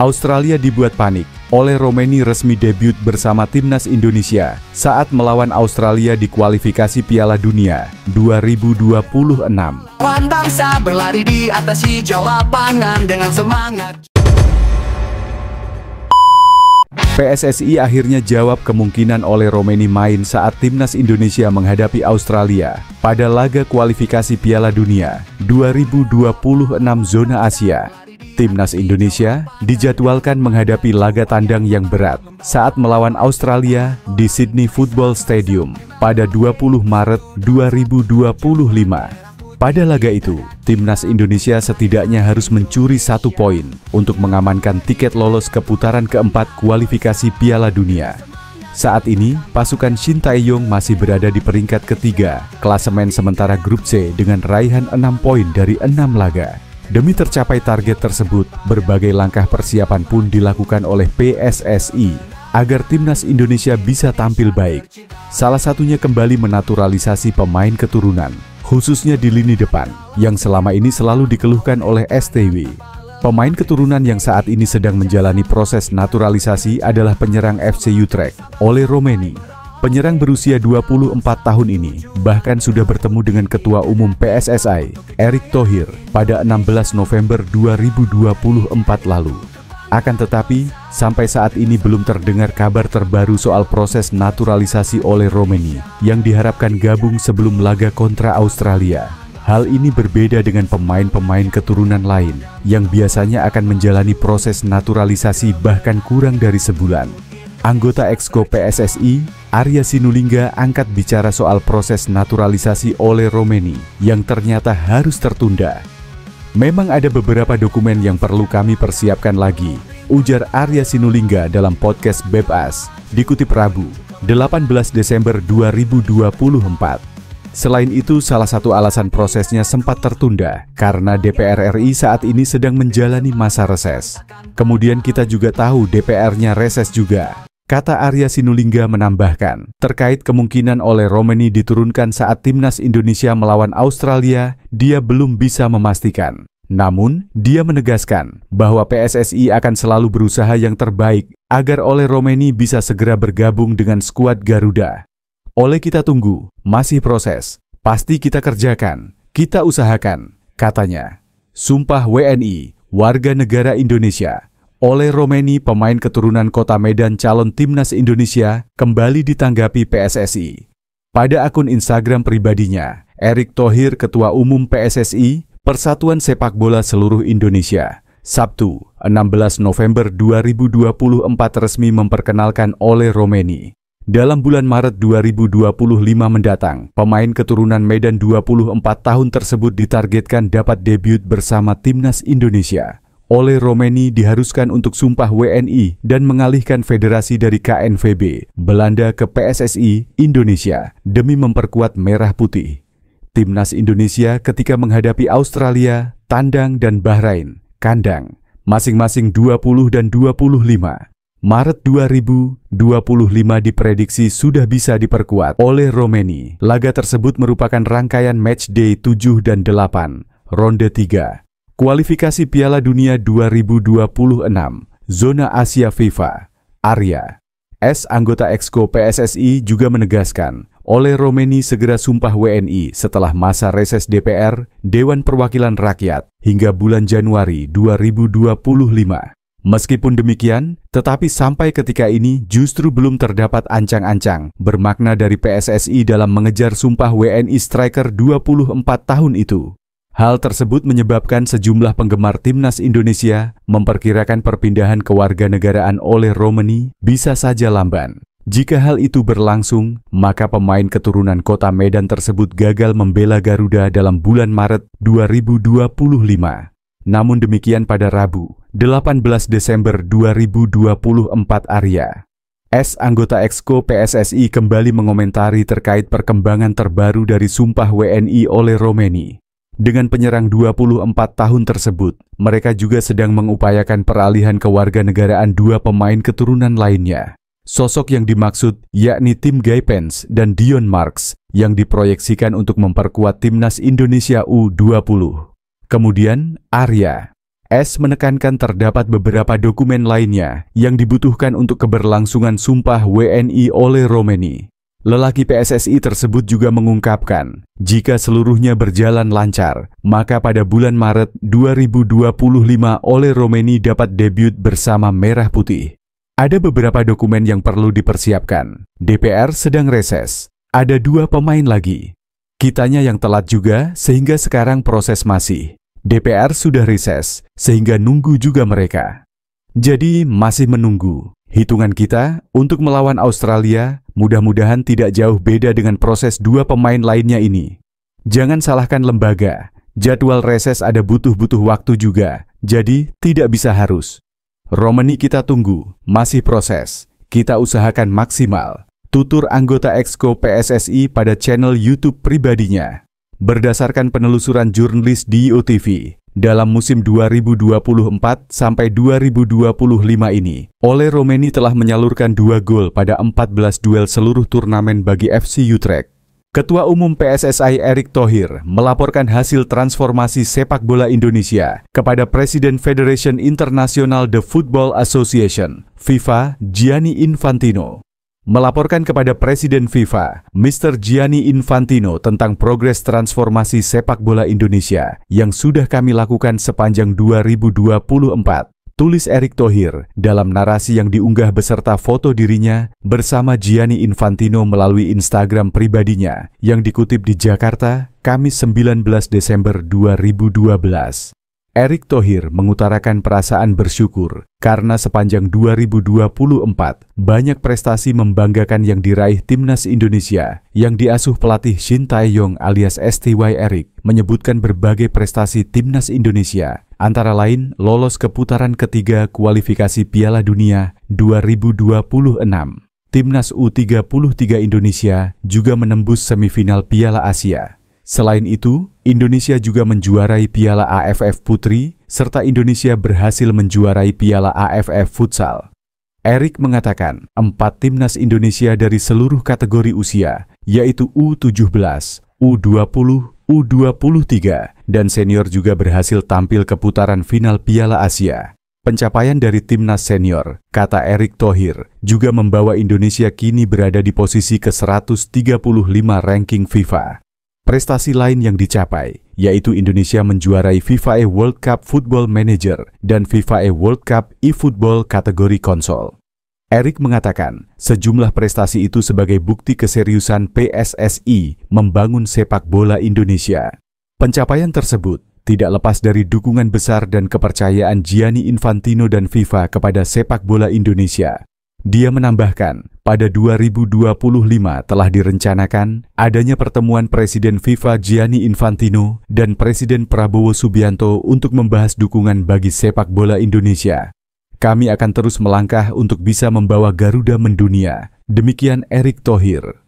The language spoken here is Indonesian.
Australia dibuat panik oleh Romeni resmi debut bersama timnas Indonesia saat melawan Australia di kualifikasi Piala Dunia 2026. Lawan bangsa berlari di atas hijau lapangan dengan semangat. PSSI akhirnya jawab kemungkinan oleh Romeni main saat timnas Indonesia menghadapi Australia pada laga kualifikasi Piala Dunia 2026 zona Asia. Timnas Indonesia dijadwalkan menghadapi laga tandang yang berat saat melawan Australia di Sydney Football Stadium pada 20 Maret 2025. Pada laga itu, timnas Indonesia setidaknya harus mencuri 1 poin untuk mengamankan tiket lolos ke putaran keempat kualifikasi Piala Dunia. Saat ini, pasukan Shin Tae-yong masih berada di peringkat ketiga klasemen sementara grup C dengan raihan 6 poin dari 6 laga. Demi tercapai target tersebut, berbagai langkah persiapan pun dilakukan oleh PSSI agar timnas Indonesia bisa tampil baik. Salah satunya kembali menaturalisasi pemain keturunan, khususnya di lini depan, yang selama ini selalu dikeluhkan oleh STW. Pemain keturunan yang saat ini sedang menjalani proses naturalisasi adalah penyerang FC Utrecht, Ole Romeni. Penyerang berusia 24 tahun ini bahkan sudah bertemu dengan Ketua Umum PSSI, Erick Thohir, pada 16 November 2024 lalu. Akan tetapi, sampai saat ini belum terdengar kabar terbaru soal proses naturalisasi oleh Romeni yang diharapkan gabung sebelum laga kontra Australia. Hal ini berbeda dengan pemain-pemain keturunan lain yang biasanya akan menjalani proses naturalisasi bahkan kurang dari sebulan. Anggota Exco PSSI, Arya Sinulinga, angkat bicara soal proses naturalisasi oleh Romeni yang ternyata harus tertunda. Memang ada beberapa dokumen yang perlu kami persiapkan lagi, ujar Arya Sinulinga dalam podcast Bebas, dikutip Rabu, 18 Desember 2024. Selain itu, salah satu alasan prosesnya sempat tertunda karena DPR RI saat ini sedang menjalani masa reses. Kemudian kita juga tahu DPR-nya reses juga. Kata Arya Sinulinga menambahkan, terkait kemungkinan oleh Romeni diturunkan saat timnas Indonesia melawan Australia, dia belum bisa memastikan. Namun, dia menegaskan bahwa PSSI akan selalu berusaha yang terbaik agar oleh Romeni bisa segera bergabung dengan skuad Garuda. Oleh kita tunggu, masih proses, pasti kita kerjakan, kita usahakan, katanya. Sumpah WNI, warga negara Indonesia. Ole Romeni, pemain keturunan Kota Medan calon timnas Indonesia, kembali ditanggapi PSSI. Pada akun Instagram pribadinya, Erick Thohir, Ketua Umum PSSI, Persatuan Sepak Bola Seluruh Indonesia, Sabtu, 16 November 2024 resmi memperkenalkan Ole Romeni. Dalam bulan Maret 2025 mendatang, pemain keturunan Medan 24 tahun tersebut ditargetkan dapat debut bersama timnas Indonesia. Ole Romeni diharuskan untuk sumpah WNI dan mengalihkan federasi dari KNVB, Belanda ke PSSI Indonesia demi memperkuat Merah Putih. Timnas Indonesia ketika menghadapi Australia, tandang dan Bahrain, kandang, masing-masing 20 dan 25. Maret 2025 diprediksi sudah bisa diperkuat oleh Romeni. Laga tersebut merupakan rangkaian matchday 7 dan 8, ronde 3. Kualifikasi Piala Dunia 2026, zona Asia FIFA. Arya S, anggota Exco PSSI, juga menegaskan, Ole Romeni segera sumpah WNI setelah masa reses DPR, Dewan Perwakilan Rakyat, hingga bulan Januari 2025. Meskipun demikian, tetapi sampai ketika ini justru belum terdapat ancang-ancang bermakna dari PSSI dalam mengejar sumpah WNI striker 24 tahun itu. Hal tersebut menyebabkan sejumlah penggemar timnas Indonesia memperkirakan perpindahan kewarganegaraan oleh Romeni bisa saja lamban. Jika hal itu berlangsung, maka pemain keturunan Kota Medan tersebut gagal membela Garuda dalam bulan Maret 2025. Namun demikian pada Rabu, 18 Desember 2024 Arya S, anggota Exco PSSI, kembali mengomentari terkait perkembangan terbaru dari sumpah WNI oleh Romeni. Dengan penyerang 24 tahun tersebut, mereka juga sedang mengupayakan peralihan kewarganegaraan 2 pemain keturunan lainnya. Sosok yang dimaksud yakni Tim Gaipens dan Dion Marks yang diproyeksikan untuk memperkuat timnas Indonesia U20. Kemudian, Arya S menekankan terdapat beberapa dokumen lainnya yang dibutuhkan untuk keberlangsungan sumpah WNI oleh Romeni. Lelaki PSSI tersebut juga mengungkapkan, jika seluruhnya berjalan lancar, maka pada bulan Maret 2025 oleh Romeni dapat debut bersama Merah Putih. Ada beberapa dokumen yang perlu dipersiapkan. DPR sedang reses. Ada 2 pemain lagi. Kitanya yang telat juga, sehingga sekarang proses masih. DPR sudah reses, sehingga nunggu juga mereka. Jadi masih menunggu. Hitungan kita untuk melawan Australia mudah-mudahan tidak jauh beda dengan proses 2 pemain lainnya ini. Jangan salahkan lembaga. Jadwal reses ada butuh waktu juga, jadi tidak bisa harus. Romeni kita tunggu, masih proses. Kita usahakan maksimal. Tutur anggota Exco PSSI pada channel YouTube pribadinya. Berdasarkan penelusuran jurnalis di IOTV, dalam musim 2024 sampai 2025 ini, Ole Romeni telah menyalurkan 2 gol pada 14 duel seluruh turnamen bagi FC Utrecht. Ketua Umum PSSI Erick Thohir melaporkan hasil transformasi sepak bola Indonesia kepada Presiden Federation International The Football Association, FIFA, Gianni Infantino. Melaporkan kepada Presiden FIFA, Mr. Gianni Infantino tentang progres transformasi sepak bola Indonesia yang sudah kami lakukan sepanjang 2024. Tulis Erick Thohir dalam narasi yang diunggah beserta foto dirinya bersama Gianni Infantino melalui Instagram pribadinya yang dikutip di Jakarta, Kamis 19 Desember 2012. Erick Thohir mengutarakan perasaan bersyukur karena sepanjang 2024 banyak prestasi membanggakan yang diraih Timnas Indonesia yang diasuh pelatih Shin Tae-yong alias STY Erick menyebutkan berbagai prestasi Timnas Indonesia antara lain lolos ke putaran ketiga kualifikasi Piala Dunia 2026. Timnas U33 Indonesia juga menembus semifinal Piala Asia. Selain itu, Indonesia juga menjuarai Piala AFF Putri, serta Indonesia berhasil menjuarai Piala AFF Futsal. Erick mengatakan, 4 timnas Indonesia dari seluruh kategori usia, yaitu U17, U20, U23, dan senior juga berhasil tampil ke putaran final Piala Asia. Pencapaian dari timnas senior, kata Erick Thohir, juga membawa Indonesia kini berada di posisi ke-135 ranking FIFA. Prestasi lain yang dicapai, yaitu Indonesia menjuarai FIFA World Cup Football Manager dan FIFA World Cup eFootball kategori konsol. Erick mengatakan, sejumlah prestasi itu sebagai bukti keseriusan PSSI membangun sepak bola Indonesia. Pencapaian tersebut tidak lepas dari dukungan besar dan kepercayaan Gianni Infantino dan FIFA kepada sepak bola Indonesia. Dia menambahkan, pada 2025 telah direncanakan adanya pertemuan Presiden FIFA Gianni Infantino dan Presiden Prabowo Subianto untuk membahas dukungan bagi sepak bola Indonesia. Kami akan terus melangkah untuk bisa membawa Garuda mendunia. Demikian Erick Thohir.